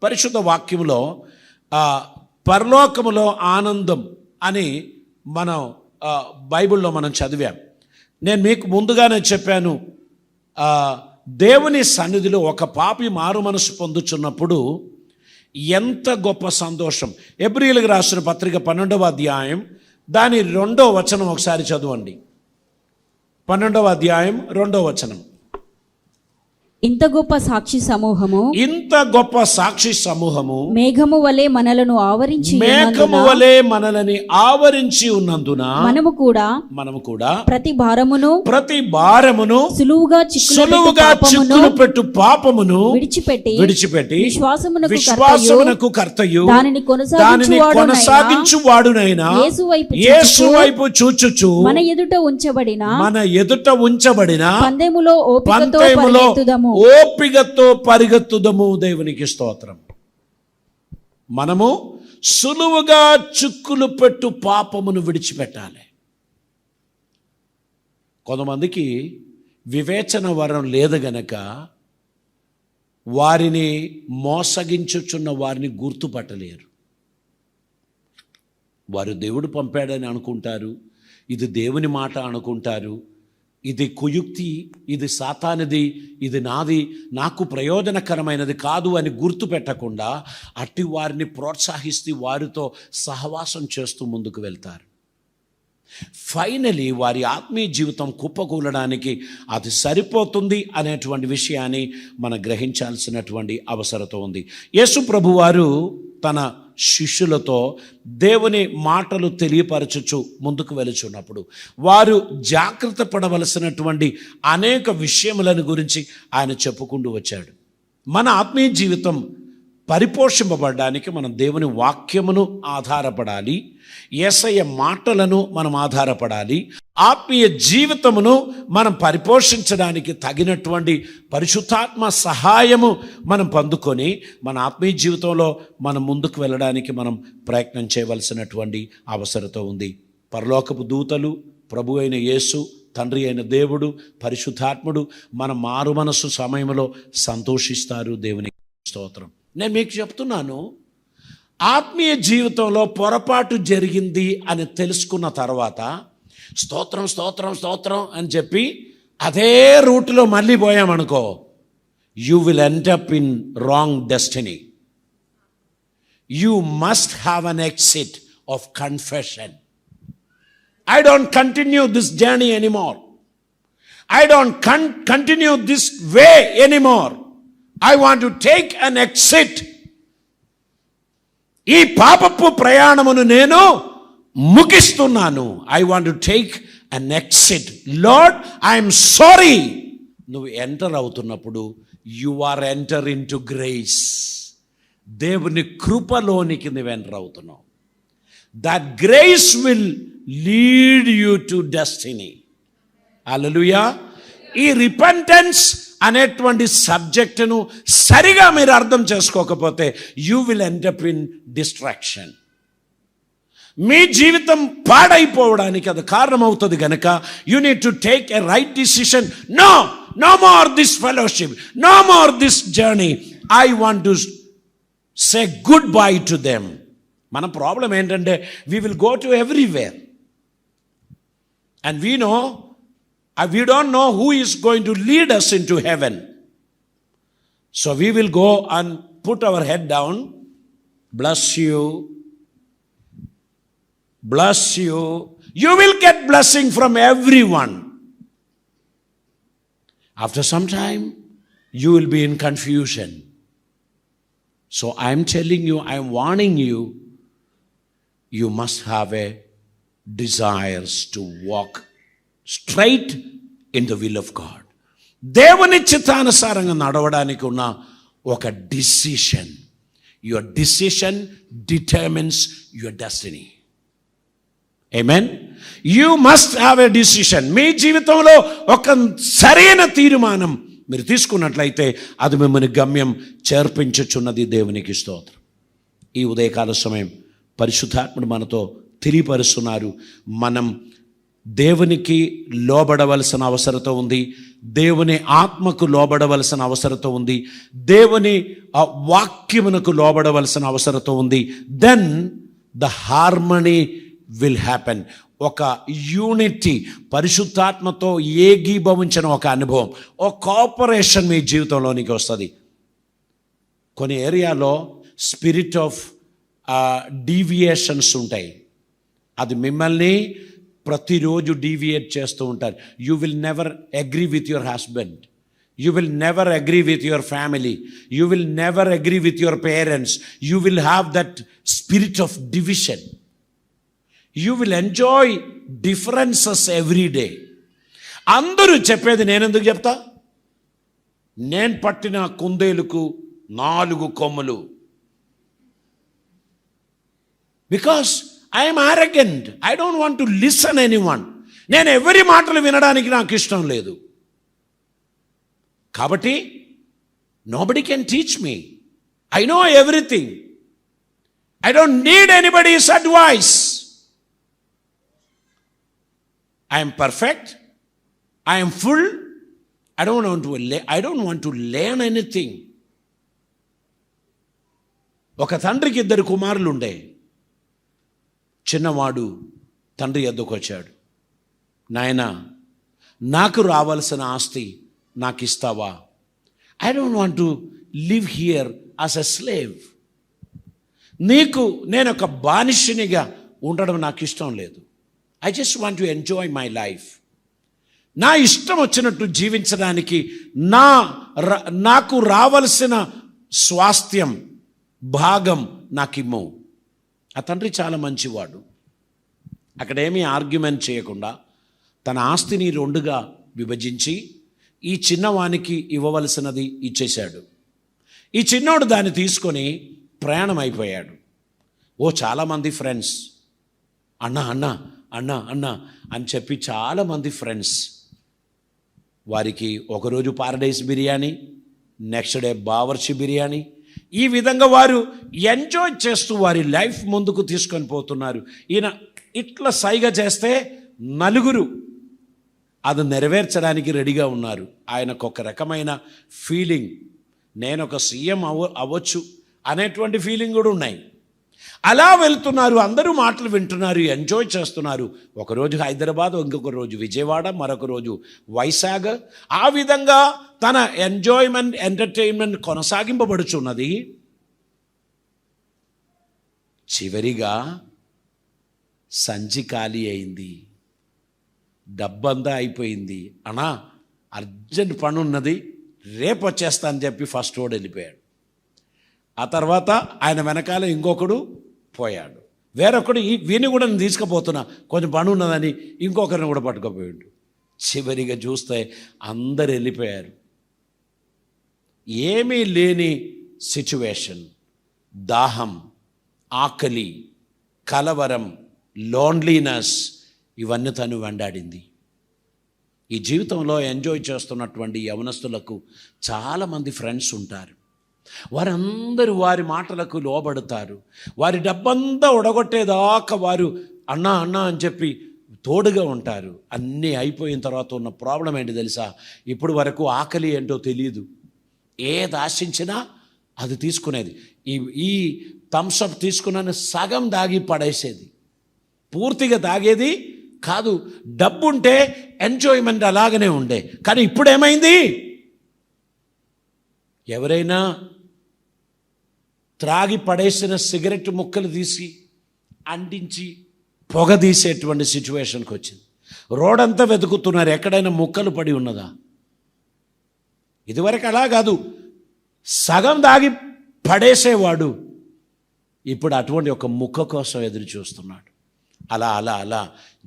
పరిశుద్ధ వాక్యములో పరలోకములో ఆనందం అని మనం బైబిల్లో మనం చదివాం. నేను మీకు ముందుగానే చెప్పాను, దేవుని సన్నిధిలో ఒక పాపి మారు మనసు పొందుచున్నప్పుడు ఎంత గొప్ప సంతోషం. హెబ్రీయులకు రాసిన పత్రిక 12వ అధ్యాయం దాని 2వ వచనం ఒకసారి చదవండి. 12వ అధ్యాయం 2వ వచనం. ఇంత గొప్ప సాక్షి సమూహము మేఘము వలె మనలను ఆవరించి ఉన్నందున మనము కూడా ప్రతి భారమును సులువుగా చిక్కులు పెట్టు పాపమును విడిచిపెట్టి విశ్వాసమునకు కర్తయు దానిని కొనసాగించువాడునైనా యేసు వైపు చూచుచు మన ఎదుట ఉంచబడిన పందెములో ఓపికతో పరిగెత్తుదము. దేవునికి స్తోత్రం. మనము సులువుగా చిక్కులు పెట్టు పాపమును విడిచిపెట్టాలి. కొంతమందికి వివేచన వరం లేదు గనక వారిని మోసగించుచున్న వారిని గుర్తుపట్టలేరు. వారు దేవుడు పంపాడని అనుకుంటారు, ఇది దేవుని మాట అనుకుంటారు, ఇది కుయుక్తి, ఇది సాతానిది, ఇది నాది, నాకు ప్రయోజనకరమైనది కాదు అని గుర్తుపెట్టకుండా అట్టి వారిని ప్రోత్సహిస్తూ వారితో సహవాసం చేస్తూ ముందుకు వెళ్తారు. ఫైనలీ వారి ఆత్మీయ జీవితం కుప్పకూలడానికి అది సరిపోతుంది అనేటువంటి విషయాన్ని మనం గ్రహించాల్సినటువంటి అవసరత ఉంది. యేసు ప్రభువారు తన శిష్యులతో దేవుని మాటలు తెలియపరచుచు ముందుకు వెళుచున్నప్పుడు వారు జాగ్రత్త పడవలసినటువంటి అనేక విషయములను గురించి ఆయన చెప్పుకుంటూ వచ్చాడు. మన ఆత్మీయ జీవితం పరిపోషింపబడడానికి మనం దేవుని వాక్యమును ఆధారపడాలి, యేసయ్య మాటలను మనం ఆధారపడాలి. ఆత్మీయ జీవితమును మనం పరిపోషించడానికి తగినటువంటి పరిశుద్ధాత్మ సహాయము మనం పొందుకొని మన ఆత్మీయ జీవితంలో మనం ముందుకు వెళ్ళడానికి మనం ప్రయత్నం చేయవలసినటువంటి అవసరత ఉంది. పరలోకపు దూతలు, ప్రభు అయిన యేసు, తండ్రి అయిన దేవుడు, పరిశుద్ధాత్ముడు మన మారు మనసు సమయంలో సంతోషిస్తారు. దేవుని స్తోత్రం. నేను మీకు చెప్తున్నాను, ఆత్మీయ జీవితంలో పొరపాటు జరిగింది అని తెలుసుకున్న తర్వాత స్తోత్రం స్తోత్రం స్తోత్రం అని చెప్పి అదే రూట్లో మళ్ళీ పోయామనుకో, you will end up in wrong destiny. You must have an exit of confession. I don't continue this journey anymore. I don't continue this way anymore. I want to take an exit. ఈ పాపపు ప్రయాణమును నేను ముగిస్తున్నాను. I want to take an exit. Lord, I am sorry. నువ్వు enter అవుతున్నప్పుడు you are enter into grace. దేవుని కృపలోనికి నువ్వు enter అవుతున్నావు. That grace will lead you to destiny. హల్లెలూయా. ఈ రిపెంటెన్స్ అనేటువంటి సబ్జెక్టును సరిగా మీరు అర్థం చేసుకోకపోతే you will end up in distraction. మీ జీవితం పాడైపోవడానికి అది కారణమవుతుంది కనుక you need to take a right decision. No more this fellowship, no more this journey. I want to say goodbye to them. మన ప్రాబ్లం ఏంటంటే we will go to everywhere and we don't know who is going to lead us into heaven. So we will go and put our head down. Bless you. Bless you. You will get blessing from everyone. After some time, you will be in confusion. So I am telling you, I am warning you, you must have a desires to walk straight in the will of God. దేవుని చిత్తానుసారంగా నడవడానికి ఉన్న ఒక decision. Your decision determines your destiny. ఆమేన్. You must have a decision. మీ జీవితంలో ఒక సరైన తీర్మానం మీరు తీసుకున్నట్లయితే అది మిమ్మల్ని గమ్యం చేర్పించుచున్నది. దేవునికి స్తోత్రం. ఈ ఉదయకాల సమయం పరిశుద్ధాత్ముడు మనతో తెలియపరుస్తున్నారు. మనం దేవునికి లోబడవలసిన అవసరత ఉంది, దేవుని ఆత్మకు లోబడవలసిన అవసరత ఉంది, దేవుని వాక్యమునకు లోబడవలసిన అవసరత ఉంది. Then the harmony will happen. ఒక యూనిటీ, పరిశుద్ధాత్మతో ఏకీభవించిన ఒక అనుభవం, ఒక కోఆపరేషన్ మీ జీవితంలోనికి వస్తుంది. కొన్ని ఏరియాలో స్పిరిట్ ఆఫ్ డీవియేషన్స్ ఉంటాయి. అది మిమ్మల్ని ప్రతిరోజు డీవియేట్ చేస్తూ ఉంటారు. You will never agree with your husband, you will never agree with your family, you will never agree with your parents. You will have that spirit of division. You will enjoy differences every day. అందరూ చెప్పేది నేనెందుకు చెప్తా? నేను పట్టిన కుందేలుకు 4 కొమ్ములు. Because I'm arrogant. I don't want to listen anyone. నేను ఎవరి మాటలు వినడానికి నాకు ఇష్టం లేదు. కాబట్టి nobody can teach me. I know everything. I don't need anybody's advice. I'm perfect. I'm full. I don't want to learn anything. ఒక తండ్రికి 2 కుమారులు ఉండే. చిన్నవాడు తండ్రి ఎద్దుకు వచ్చాడు. నాయనా, నాకు రావాల్సిన ఆస్తి నాకు ఇస్తావా? I don't want to live here as a slave. నేను ఒక బానిసనిగా ఉండడం నాకు ఇష్టం లేదు. I just want to enjoy my life. నా ఇష్టం వచ్చినట్టు జీవించడానికి నాకు రావలసిన స్వాస్థ్యం, భాగం నాకిమ్ము. ఆ తండ్రి చాలా మంచివాడు. అక్కడేమీ ఆర్గ్యుమెంట్ చేయకుండా తన ఆస్తిని 2గా విభజించి ఈ చిన్నవానికి ఇవ్వవలసినది ఇచ్చేశాడు. ఈ చిన్నోడు దాన్ని తీసుకొని ప్రయాణం అయిపోయాడు. చాలామంది ఫ్రెండ్స్ అన్నా అన్నా అన్నా అన్నా అని చెప్పి చాలామంది ఫ్రెండ్స్, వారికి ఒకరోజు Paradise biryani, next day Bawarchi biryani, ఈ విధంగా వారు ఎంజాయ్ చేస్తూ వారి లైఫ్ ముందుకు తీసుకొని పోతున్నారు. ఈయన ఇట్లా సైగ చేస్తే 4 అది నెరవేర్చడానికి రెడీగా ఉన్నారు. ఆయనకు ఒక రకమైన ఫీలింగ్, నేను ఒక సీఎం అవ్వచ్చు అనేటువంటి ఫీలింగ్ కూడా ఉన్నాయి. అలా వెళ్తున్నారు, అందరూ మాటలు వింటున్నారు, ఎంజాయ్ చేస్తున్నారు. ఒకరోజు హైదరాబాద్, ఇంకొక రోజు విజయవాడ, మరొక రోజు వైజాగ్. ఆ విధంగా తన ఎంటర్టైన్మెంట్ కొనసాగింపబడుచున్నది. చివరిగా సంచి ఖాళీ అయింది, డబ్బంతా అయిపోయింది. అన్నా అర్జెంట్ పని ఉన్నది, రేపు వచ్చేస్తా అని చెప్పి ఫస్ట్ వాడు వెళ్ళిపోయాడు. ఆ తర్వాత ఆయన వెనకాల ఇంకొకడు పోయాడు. వేరొకడు వీని కూడా నేను తీసుకుపోతున్నా, కొంచెం పని ఉన్నదని ఇంకొకరిని కూడా పట్టుకుపోయాడు. చివరిగా చూస్తే అందరు వెళ్ళిపోయారు. ఏమీ లేని సిచ్యువేషన్, దాహం, ఆకలి, కలవరం, లోన్లీనెస్, ఇవన్నీ తను వెంటాడింది. ఈ జీవితంలో ఎంజాయ్ చేస్తున్నటువంటి యవనస్తులకు చాలామంది ఫ్రెండ్స్ ఉంటారు. వారందరూ వారి మాటలకు లోబడతారు. వారి డబ్బంతా ఒడగొట్టేదాకా వారు అన్నా అన్నా అని చెప్పి తోడుగా ఉంటారు. అన్నీ అయిపోయిన తర్వాత ఉన్న ప్రాబ్లం ఏంటి తెలుసా? ఇప్పుడు వరకు ఆకలి ఏంటో తెలియదు. ఏది ఆశించినా అది తీసుకునేది. ఈ థమ్స్అప్ తీసుకున్నాను సగం దాగి పడేసేది, పూర్తిగా తాగేది కాదు. డబ్బుంటే ఎంజాయ్మెంట్ అలాగనే ఉండే. కానీ ఇప్పుడు ఏమైంది? ఎవరైనా త్రాగి పడేసిన సిగరెట్ ముక్కలు తీసి అంటించి పొగ తీసేటువంటి సిచ్యువేషన్కి వచ్చింది. రోడంతా వెతుకుతున్నారు, ఎక్కడైనా ముక్కలు పడి ఉన్నదా? ఇదివరకు అలా కాదు, సగం దాగి పడేసేవాడు ఇప్పుడు అటువంటి ఒక ముక్క కోసం ఎదురు చూస్తున్నాడు. అలా అలా అలా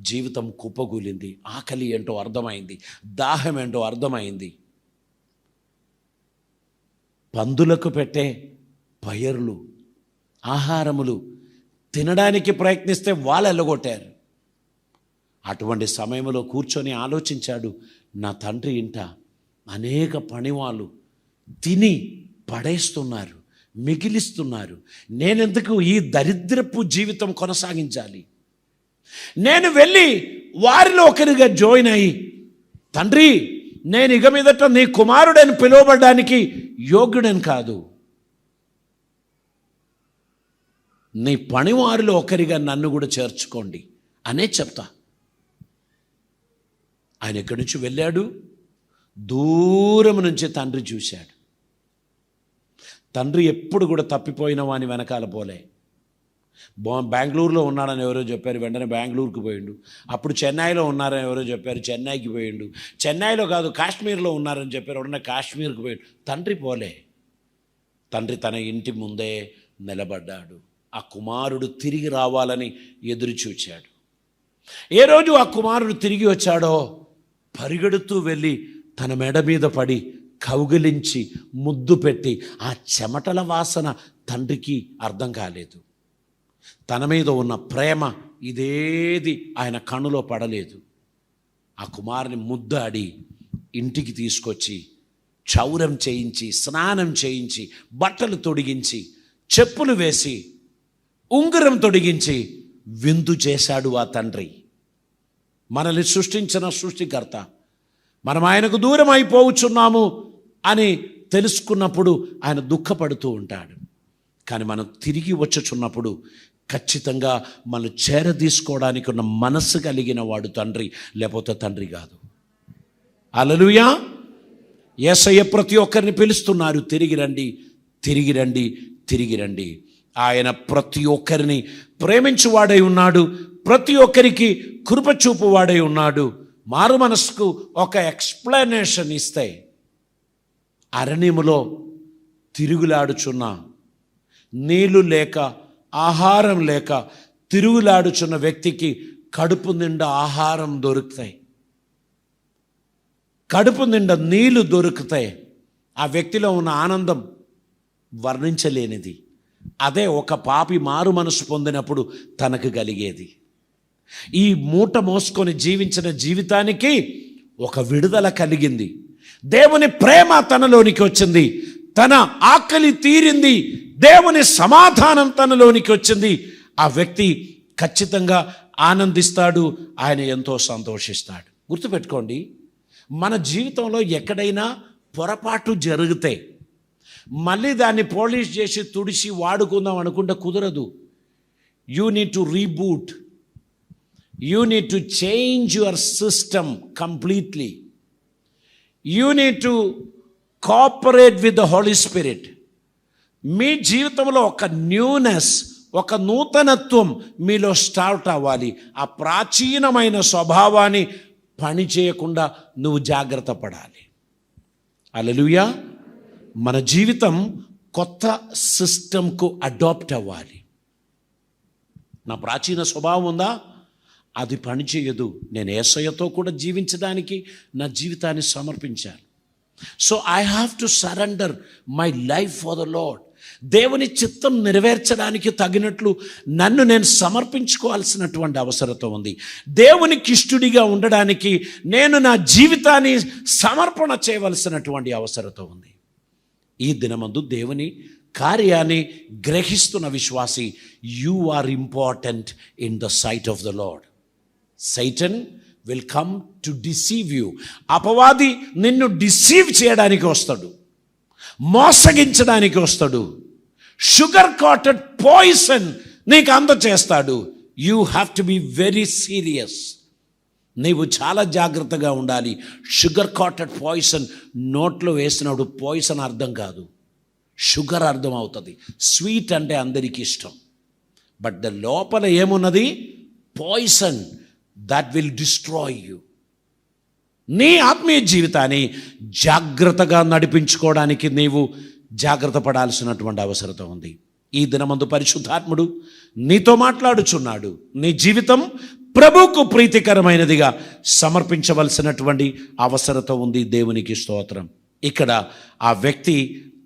జీవితం కుప్పగూలింది. ఆకలి ఏంటో అర్థమైంది, దాహం ఏంటో అర్థమైంది. పందులకు పెట్టే పైర్లు, ఆహారములు తినడానికి ప్రయత్నిస్తే వాళ్ళు ఎల్లగొట్టారు. అటువంటి సమయంలో కూర్చొని ఆలోచించాడు, నా తండ్రి ఇంట అనేక పనివాళ్ళు తిని పడేస్తున్నారు, మిగిలిస్తున్నారు. నేనెందుకు ఈ దరిద్రపు జీవితం కొనసాగించాలి? నేను వెళ్ళి వారిలో ఒకరిగా జాయిన్ అయ్యి, తండ్రి, నేను ఇక మీదట నీ కుమారుడని పిలువబడడానికి యోగ్యుడని కాదు, నీ పనివారిలో ఒకరిగా నన్ను కూడా చేర్చుకోండి అనే చెప్తా. ఆయన ఇక్కడి నుంచి వెళ్ళాడు. దూరం నుంచి తండ్రి చూశాడు. తండ్రి ఎప్పుడు కూడా తప్పిపోయిన వాని వెనకాల పోలే. బెంగళూరులో ఉన్నాడని ఎవరో చెప్పారు, వెంటనే బెంగళూరుకు పోయిండు. అప్పుడు చెన్నైలో ఉన్నారని ఎవరో చెప్పారు, చెన్నైకి పోయిండు. చెన్నైలో కాదు, కాశ్మీర్లో ఉన్నారని చెప్పారు, వెంటనే కాశ్మీర్కి పోయిండు. తండ్రి పోలే. తండ్రి తన ఇంటి ముందే నిలబడ్డాడు. ఆ కుమారుడు తిరిగి రావాలని ఎదురు చూచాడు. ఏ రోజు ఆ కుమారుడు తిరిగి వచ్చాడో పరిగెడుతూ వెళ్ళి తన మెడ మీద పడి కౌగిలించి ముద్దు పెట్టి, ఆ చెమటల వాసన తండ్రికి అర్థం కాలేదు. తన మీద ఉన్న ప్రేమ ఇదేది ఆయన కన్నులో పడలేదు. ఆ కుమారుని ముద్దాడి ఇంటికి తీసుకొచ్చి క్షౌరం చేయించి, స్నానం చేయించి, బట్టలు తొడిగించి, చెప్పులు వేసి, ఉంగరం తొడిగించి విందు చేశాడు ఆ తండ్రి. మనల్ని సృష్టించిన సృష్టికర్త మనం ఆయనకు దూరం అయిపోవచ్చున్నాము అని తెలుసుకున్నప్పుడు ఆయన దుఃఖపడుతూ ఉంటాడు. కానీ మనం తిరిగి వచ్చుచున్నప్పుడు ఖచ్చితంగా మనం చేరదీసుకోవడానికి ఉన్న మనస్సు కలిగిన వాడు తండ్రి, లేకపోతే తండ్రి కాదు. హల్లెలూయా. యేసయ్య ప్రతి ఒక్కరిని పిలుస్తున్నారు, తిరిగి రండి, తిరిగి రండి, తిరిగి రండి. ఆయన ప్రతి ఒక్కరిని ప్రేమించువాడై ఉన్నాడు. ప్రతి ఒక్కరికి కృప చూపువాడై ఉన్నాడు. మారు మనసుకు ఒక ఎక్స్ప్లెనేషన్ ఇస్తే, అరణ్యములో తిరుగులాడుచున్న, నీళ్లు లేక, ఆహారం లేక తిరుగులాడుచున్న వ్యక్తికి కడుపు నిండా ఆహారం దొరుకుతాయి, కడుపు నిండా నీళ్లు దొరుకుతాయి. ఆ వ్యక్తిలో ఉన్న ఆనందం వర్ణించలేనిది. అదే ఒక పాపి మారు మనసు పొందినప్పుడు తనకు కలిగేది. ఈ మూట మోసుకొని జీవించిన జీవితానికి ఒక విడుదల కలిగింది. దేవుని ప్రేమ తనలోనికి వచ్చింది. తన ఆకలి తీరింది. దేవుని సమాధానం తనలోనికి వచ్చింది. ఆ వ్యక్తి ఖచ్చితంగా ఆనందిస్తాడు. ఆయన ఎంతో సంతోషిస్తాడు. గుర్తుపెట్టుకోండి, మన జీవితంలో ఎక్కడైనా పొరపాటు జరిగితే మళ్ళీ దాన్ని పాలిష్ చేసి తుడిచి వాడుకుందాం అనుకుంటే కుదరదు. You need to reboot. You need to change your system completely. You need to cooperate with the holy spirit. మీ జీవితంలో ఒక న్యూనెస్, ఒక నూతనత్వం మీలో స్టార్ట్ అవ్వాలి. ఆ ప్రాచీనమైన స్వభావాన్ని పని చేయకుండా నువ్వు జాగ్రత్త పడాలి. హల్లెలూయా. మన జీవితం కొత్త సిస్టమ్కు అడాప్ట్ అవ్వాలి. నా ప్రాచీన స్వభావం ఉందా, అది పనిచేయదు. నేను యేసయ్యతో కూడా జీవించడానికి నా జీవితాన్ని సమర్పించాను. So I have to surrender my life for the Lord. దేవుని చిత్తం నెరవేర్చడానికి తగినట్లు నన్ను నేను సమర్పించుకోవాల్సినటువంటి అవసరత ఉంది. దేవునికి ఇష్టుడిగా ఉండడానికి నేను నా జీవితాన్ని సమర్పణ చేయవలసినటువంటి అవసరత ఉంది. ఈ దినమందు దేవుని కార్యాన్ని గ్రహిస్తున్న విశ్వాసి, you are important in the sight of the Lord. Satan will come to deceive you. అపవాది నిన్ను డిసీవ్ చేయడానికి వస్తాడు, మోసగించడానికి వస్తాడు, షుగర్ కోటెడ్ పాయిజన్ నీకు అందచేస్తాడు. You have to be very serious. నీవు చాలా జాగ్రత్తగా ఉండాలి. షుగర్ కోటెడ్ పాయిజన్ నోట్లో వేసినప్పుడు పాయిజన్ అర్థం కాదు, షుగర్ అర్థం అవుతుంది. స్వీట్ అంటే అందరికీ ఇష్టం, బట్ ద లోపల ఏమున్నది? Poison that will destroy you. నీ ఆత్మీయ జీవితాన్ని జాగ్రత్తగా నడిపించుకోవడానికి నీవు జాగ్రత్త పడాల్సినటువంటి అవసరత ఉంది. ఈ దినమందు పరిశుద్ధాత్ముడు నీతో మాట్లాడుచున్నాడు. నీ జీవితం ప్రభువుకు ప్రీతికరమైనదిగా సమర్పించవలసినటువంటి అవసరత ఉంది. దేవునికి స్తోత్రం. ఇక్కడ ఆ వ్యక్తి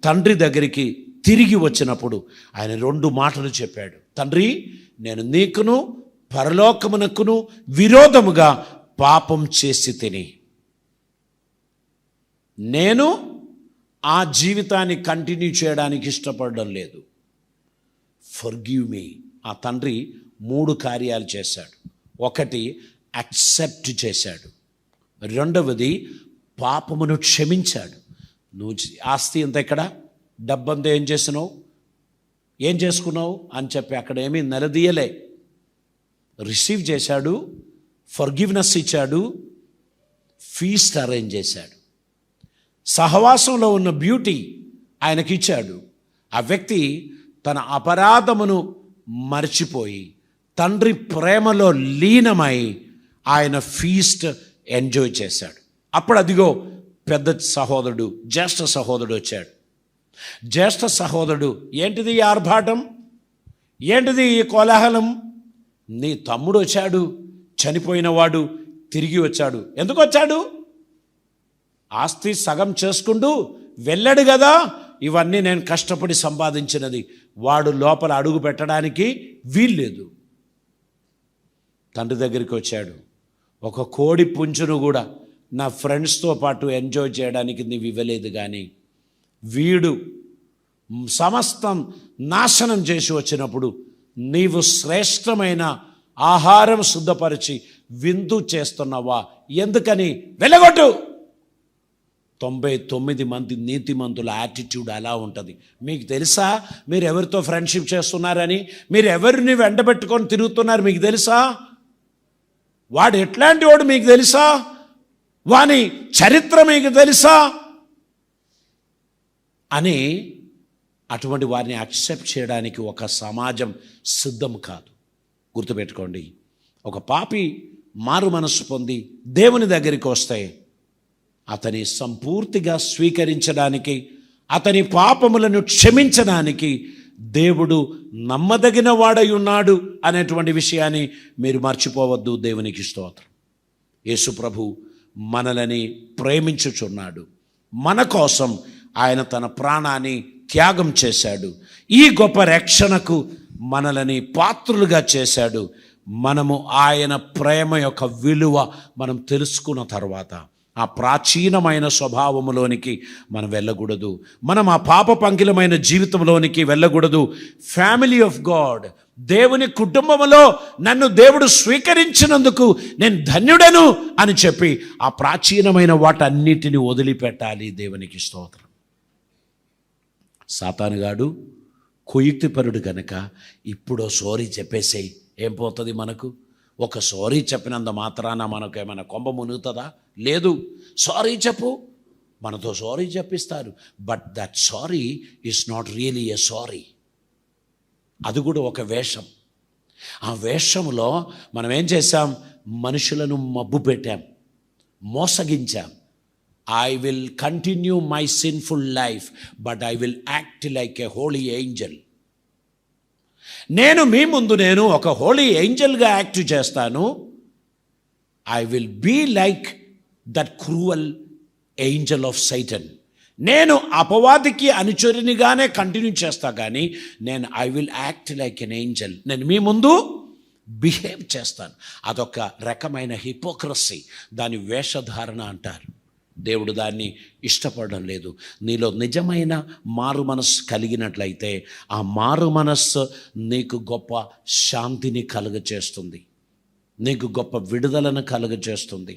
తండ్రి దగ్గరికి తిరిగి వచ్చినప్పుడు ఆయన 2 మాటలు చెప్పాడు. తండ్రి, నేను నీకును పరలోకమునకును విరోధముగా పాపం చేసి తిని, నేను ఆ జీవితాన్ని కంటిన్యూ చేయడానికి ఇష్టపడడం లేదు. Forgive me. ఆ తండ్రి 3 కార్యాలు చేశాడు. ఒకటి యాక్సెప్ట్ చేశాడు, రెండవది పాపమును క్షమించాడు. నువ్వు ఆస్తి అంతా ఇక్కడ, డబ్బంతా ఏం చేసినావు, ఏం చేసుకున్నావు అని చెప్పి అక్కడ ఏమీ నిలదీయలే. రిసీవ్ చేశాడు, ఫర్గివ్నెస్ ఇచ్చాడు, ఫీస్ట్ అరేంజ్ చేశాడు. సహవాసంలో ఉన్న బ్యూటీ ఆయనకిచ్చాడు. ఆ వ్యక్తి తన అపరాధమును మర్చిపోయి తండ్రి ప్రేమలో లీనమై ఆయన ఫీస్ట్ ఎంజాయ్ చేశాడు. అప్పుడు అదిగో పెద్ద సహోదరుడు, జ్యేష్ఠ సహోదరుడు వచ్చాడు. జ్యేష్ఠ సహోదరుడు, ఏంటిది ఈ ఆర్భాటం, ఏంటిది ఈ కోలాహలం? నీ తమ్ముడు వచ్చాడు, చనిపోయినవాడు తిరిగి వచ్చాడు. ఎందుకు వచ్చాడు? ఆస్తి సగం చేసుకుంటూ వెళ్ళాడు కదా. ఇవన్నీ నేను కష్టపడి సంపాదించినది, వాడు లోపల అడుగు పెట్టడానికి వీల్లేదు. తండ్రి దగ్గరికి వచ్చాడు. ఒక కోడి పుంజును కూడా నా ఫ్రెండ్స్తో పాటు ఎంజాయ్ చేయడానికి నీవు ఇవ్వలేదు, కానీ వీడు సమస్తం నాశనం చేసి వచ్చినప్పుడు నీవు శ్రేష్టమైన ఆహారం శుద్ధపరిచి విందు చేస్తున్నావా? ఎందుకని? వెళ్ళగొట్టు. 99 మంది నీతిమంతుల యాటిట్యూడ్ అలా ఉంటుంది. మీకు తెలుసా మీరు ఎవరితో ఫ్రెండ్షిప్ చేస్తున్నారని? మీరు ఎవరిని వెంటబెట్టుకొని తిరుగుతున్నారు మీకు తెలుసా? వాడు ఎట్లాంటి వాడు మీకు తెలుసా? వాని చరిత్ర మీకు తెలుసా అని అటువంటి వారిని యాక్సెప్ట్ చేయడానికి ఒక సమాజం సిద్ధం కాదు. గుర్తుపెట్టుకోండి, ఒక పాపి మారు మనస్సు పొంది దేవుని దగ్గరికి వస్తే అతని సంపూర్తిగా స్వీకరించడానికి, అతని పాపములను క్షమించడానికి దేవుడు నమ్మదగిన వాడై ఉన్నాడు అనేటువంటి విషయాన్ని మీరు మర్చిపోవద్దు. దేవునికి స్తోత్రం. యేసు ప్రభు మనలని ప్రేమించుచున్నాడు. మన కోసం ఆయన తన ప్రాణాన్ని త్యాగం చేశాడు. ఈ గొప్ప రక్షణకు మనలని పాత్రులుగా చేశాడు. మనము ఆయన ప్రేమ యొక్క విలువ మనం తెలుసుకున్న తర్వాత ఆ ప్రాచీనమైన స్వభావములోనికి మనం వెళ్ళకూడదు. మనం ఆ పాప పంకిలమైన జీవితంలోనికి వెళ్ళకూడదు. ఫ్యామిలీ ఆఫ్ గాడ్, దేవుని కుటుంబంలో నన్ను దేవుడు స్వీకరించినందుకు నేను ధన్యుడను అని చెప్పి ఆ ప్రాచీనమైన వాటన్నిటిని వదిలిపెట్టాలి. దేవునికి స్తోత్రం. సాతానుగాడు కుయుక్తిపరుడు కనుక ఇప్పుడు సారీ చెప్పేసేయి, ఏం పోతుంది మనకు? ఒక సారీ చెప్పినంత మాత్రాన మనకు ఏమైనా కొంప మునుగుతుందా? లేదు. సారీ చెప్పు, మనతో సారీ చెప్పిస్తారు. But that sorry is not really a sorry. అది కూడా ఒక వేషం. ఆ వేషంలో మనం ఏం చేశాం? మనుషులను మబ్బు పెట్టాం, మోసగించాం. I will continue my sinful life, but I will act like a holy angel. నేను మీ ముందు నేను ఒక హోలీ ఏంజల్గా యాక్ట్ చేస్తాను. I will be like that cruel angel of Satan. నేను అపవాదికి అనుచరునిగానే కంటిన్యూ చేస్తా, కానీ నేను I will act like an angel. నేను మీ ముందు బిహేవ్ చేస్తాను. అదొక రకమైన హిపోక్రసీ, దాని వేషధారణ అంటారు. దేవుడు దాన్ని ఇష్టపడడం లేదు. నీలో నిజమైన మారు మనస్సు కలిగినట్లయితే ఆ మారు మనస్సు నీకు గొప్ప శాంతిని కలుగచేస్తుంది, నీకు గొప్ప విడుదలను కలుగచేస్తుంది.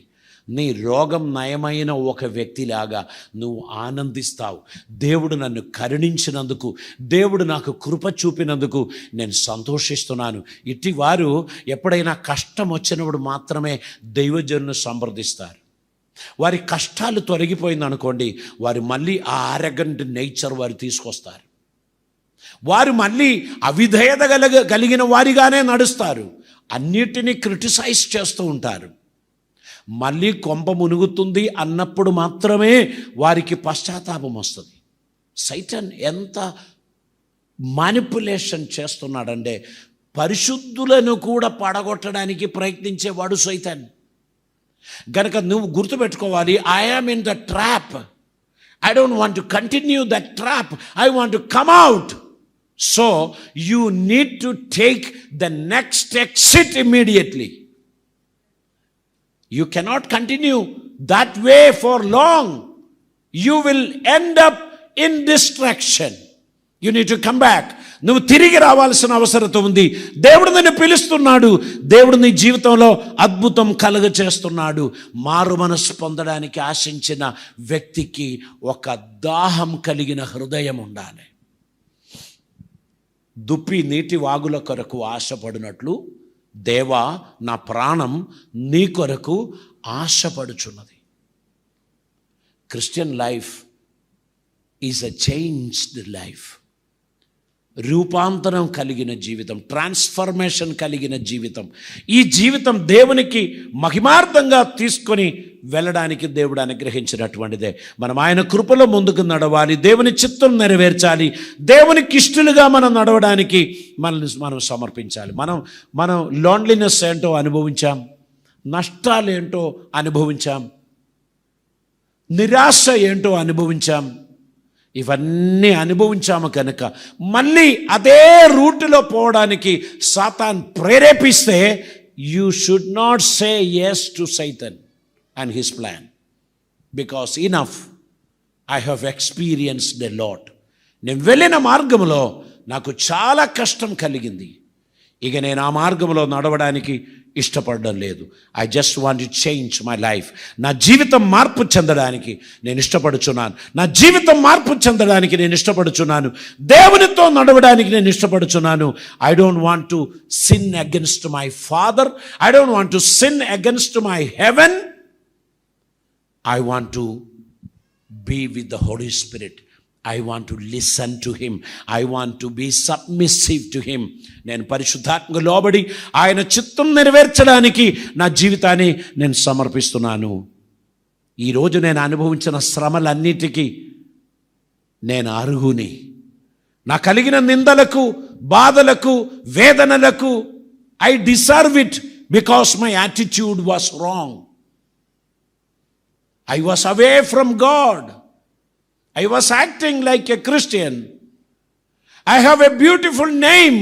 నీ రోగం నయమైన ఒక వ్యక్తిలాగా నువ్వు ఆనందిస్తావు. దేవుడు నన్ను కరుణించినందుకు, దేవుడు నాకు కృప చూపినందుకు నేను సంతోషిస్తున్నాను. ఇట్టి వారు ఎప్పుడైనా కష్టం వచ్చినప్పుడు మాత్రమే దైవజనులను సంప్రదిస్తారు. వారి కష్టాలు తొలగిపోయింది అనుకోండి, వారు మళ్ళీ ఆ ఆరగంట్ నేచర్ వారు తీసుకొస్తారు. వారు మళ్ళీ అవిధేయత కలిగిన వారిగానే నడుస్తారు. అన్నిటినీ క్రిటిసైజ్ చేస్తూ ఉంటారు. మళ్ళీ కొంప మునుగుతుంది అన్నప్పుడు మాత్రమే వారికి పశ్చాత్తాపం వస్తుంది. సైతాన్ ఎంత మానిపులేషన్ చేస్తున్నాడంటే పరిశుద్ధులను కూడా పడగొట్టడానికి ప్రయత్నించేవాడు సైతాన్. గనక నువ్వు గుర్తుపెట్టుకోవాలి, I am in the trap. I don't want to continue that trap. I want to come out. So you need to take the next exit immediately. You cannot continue that way for long. You will end up in destruction. You need to come back. నువ్వు తిరిగి రావాల్సిన అవసరత ఉంది. దేవుడు నిన్ను పిలుస్తున్నాడు. దేవుడు నీ జీవితంలో అద్భుతం కలుగ చేస్తున్నాడు. మారు మనసు పొందడానికి ఆశించిన వ్యక్తికి ఒక దాహం కలిగిన హృదయం ఉండాలి. దుప్పి నీటి వాగుల కొరకు ఆశపడినట్లు దేవా నా ప్రాణం నీ కొరకు ఆశపడుచున్నది. Christian life is a changed life. రూపాంతరం కలిగిన జీవితం, ట్రాన్స్ఫర్మేషన్ కలిగిన జీవితం. ఈ జీవితం దేవునికి మహిమార్థంగా తీసుకొని వెళ్ళడానికి దేవుడు అనుగ్రహించినటువంటిదే. మనం ఆయన కృపలో ముందుకు నడవాలి, దేవుని చిత్తం నెరవేర్చాలి, దేవునికి ఇష్టలుగా మనం నడవడానికి మనల్ని మనం సమర్పించాలి. మనం లోన్లీనెస్ ఏంటో అనుభవించాం, నష్టాలు ఏంటో అనుభవించాం, నిరాశ ఏంటో అనుభవించాం. ఇవన్నీ అనుభవించాము కనుక మళ్ళీ అదే రూటులో పోవడానికి సాతాన్ ప్రేరేపిస్తే you should not say yes to సైతాన్ and his plan, because enough I have experienced a lot. నేను వెళ్ళిన మార్గంలో నాకు చాలా కష్టం కలిగింది. ఇక నేను ఆ మార్గంలో నడవడానికి ఇష్టపడడం లేదు. I just want to change my life. నా జీవితం మార్పు చెందడానికి నేను ఇష్టపడుచున్నాను. నా జీవితం మార్పు చెందడానికి నేను ఇష్టపడుచున్నాను. దేవునితో నడవడానికి నేను ఇష్టపడుచున్నాను. I don't want to sin against my father. I don't want to sin against my heaven. I want to be with the holy spirit. I want to listen to him. I want to be submissive to him. నేను పరిశుద్ధాత్మకు లోబడి ఆయన చిత్తం నెరవేర్చడానికి నా జీవితాన్ని నేను సమర్పిస్తున్నాను. ఈరోజు నేను అనుభవించిన శ్రమలన్నిటికీ నేను అర్హుని. నా కలిగిన నిందలకు, బాధలకు, వేదనలకు I deserve it because my attitude was wrong. I was away from God. I was acting like a Christian. I have a beautiful name,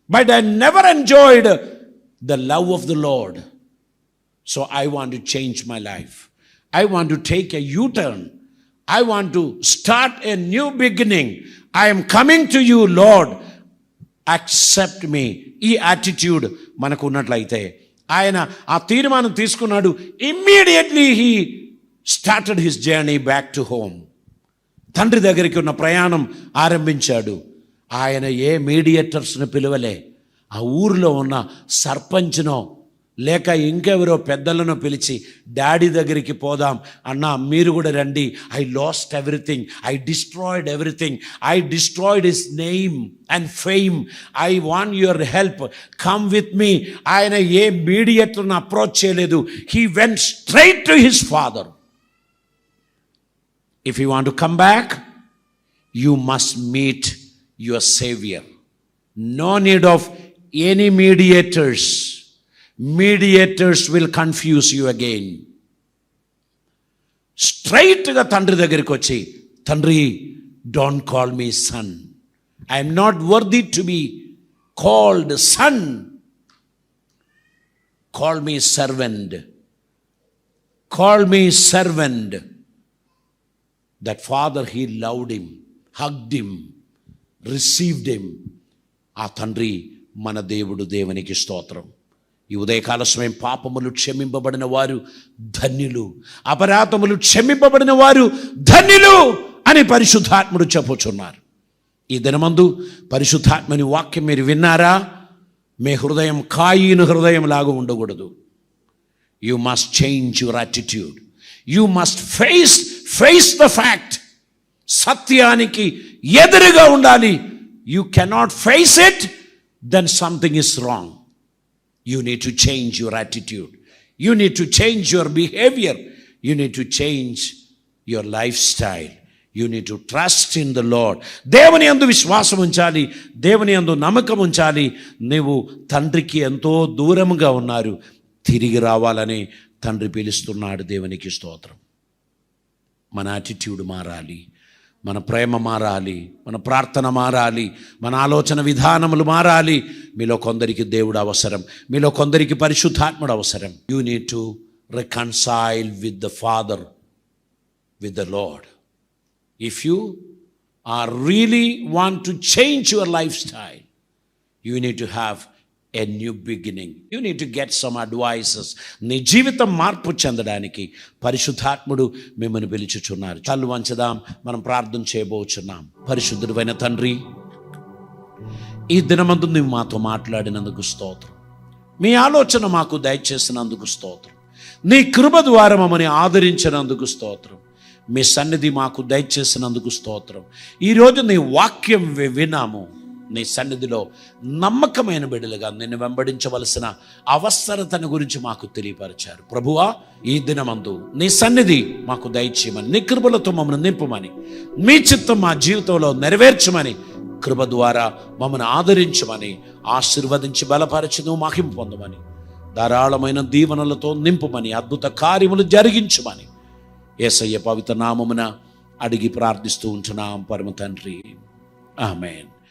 but I never enjoyed the love of the Lord. So I want to change my life. I want to take a U-turn. I want to start a new beginning. I am coming to you, Lord. Accept me. ఈ attitude మనకు ఉన్నట్లయితే ఆయన ఆ తీర్మానం తీసుకున్నాడు. Immediately he started his journey back to home. తండ్రి దగ్గరికి ఉన్న ప్రయాణం ఆరంభించాడు. ఆయన ఏ మీడియేటర్స్ని పిలవలే. ఆ ఊరిలో ఉన్న సర్పంచ్నో లేక ఇంకెవరో పెద్దలను పిలిచి డాడీ దగ్గరికి పోదాం అన్నా, మీరు కూడా రండి. I lost everything. I destroyed everything. I destroyed his name and fame. I want your help. Come with me. ఆయన ఏ మీడియేటర్ను అప్రోచ్ చేయలేదు. He went straight to his father. If you want to come back, you must meet your Savior. No need of any mediators. Mediators will confuse you again. Straight ga tandri dagariki vachi, Tandri, don't call me son. I am not worthy to be called son. Call me servant. Call me servant. That father, he loved him, hugged him, received him. ఆ తండ్రి మన దేవుడు. దేవునికి స్తోత్రం. ఈ ఉదయకాల సమయం పాపములు క్షమింపబడిన వారు ధన్యులు, అపరాధములు క్షమింపబడిన వారు ధన్యులు అని పరిశుద్ధాత్ముడు చెప్పుచున్నారు. ఈ దినమందు పరిశుద్ధాత్మని వాక్యం మీరు విన్నారా? మీ హృదయం కాయిను హృదయం లాగా ఉండకూడదు. You must change your attitude. You must face the fact. సత్యానికి ఎదురుగా ఉండాలి. You cannot face it, then something is wrong. You need to change your attitude. You need to change your behaviour. You need to change your lifestyle. You need to trust in the Lord. దేవుని యందు విశ్వాసం ఉంచాలి, దేవుని యందు నమ్మకం ఉంచాలి. నీవు తండ్రికి ఎంతో దూరంగా ఉన్నారు, తిరిగి రావాలని తండ్రి పిలుస్తున్నాడు. దేవునికి స్తోత్రం. మన యాటిట్యూడ్ మారాలి, మన ప్రేమ మారాలి, మన ప్రార్థన మారాలి, మన ఆలోచన విధానములు మారాలి. మీలో కొందరికి దేవుడు అవసరం, మీలో కొందరికి పరిశుద్ధాత్ముడు అవసరం. You need to reconcile with the father, with the lord. If you or really want to change your lifestyle, you need to have a new beginning. You need to get some advices. నీ జీవితం మార్పు చెందడానికి పరిశుద్ధాత్ముడు మిమ్మల్ని పిలుచుచున్నారు. తల్లు వంచదాం, మనం ప్రార్థన చేయబోచున్నాం. పరిశుద్ధుడైన తండ్రి, ఈ దినమందు నువ్వు మాతో మాట్లాడినందుకు స్తోత్రం. మీ ఆలోచన మాకు దయచేసినందుకు స్తోత్రం. నీ కృప ద్వారా మమ్మల్ని ఆదరించినందుకు స్తోత్రం. మీ సన్నిధి మాకు దయచేసినందుకు స్తోత్రం. ఈరోజు నీ వాక్యం విన్నాము. నీ సన్నిధిలో నమ్మకమైన బిడ్డలుగా నిన్ను వెంబడించవలసిన అవసరతను గురించి మాకు తెలియపరిచారు. ప్రభువా, ఈ దినమందు నీ సన్నిధి మాకు దయచేయమని, నీ కృపలతో మమ్మల్ని నింపమని, మీ చిత్తం మా జీవితంలో నెరవేర్చమని, కృప ద్వారా మమ్మల్ని ఆదరించమని, ఆశీర్వదించి బలపరచి నువ్వు మహిమ పొందమని, ధారాళమైన దీవెనలతో నింపమని, అద్భుత కార్యములు జరిగించమని యేసయ్య పవిత్ర నామమున అడిగి ప్రార్థిస్తూ ఉంటున్నాం పరమ తండ్రి. ఆమేన్.